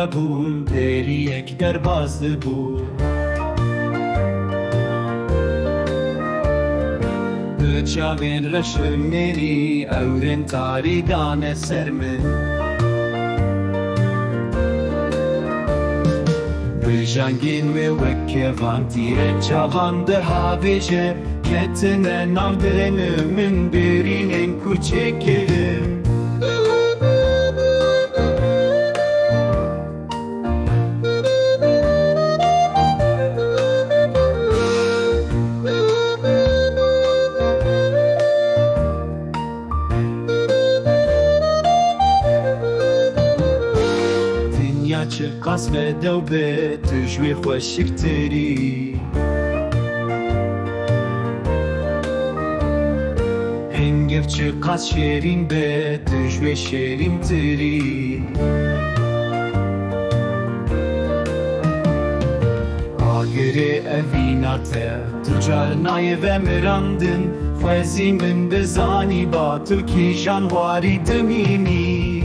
nebûn deriyek derbas dibû. Di çavên reşên nêrî ewrên tarî dane ser min. Bi jangên wê wek kevan tîre çavan dihêvêje, ketine nav dirênê min birînên kûçekê. Çi qas ve dewbe tu ji wê xweşiktirî. Hengev çi qas şêrîn be tu ji wê şêrîntirî. Agirê evîna te tu car nayê vemirandin, xwezî min bizanî ba tu kîjan warî dimînî.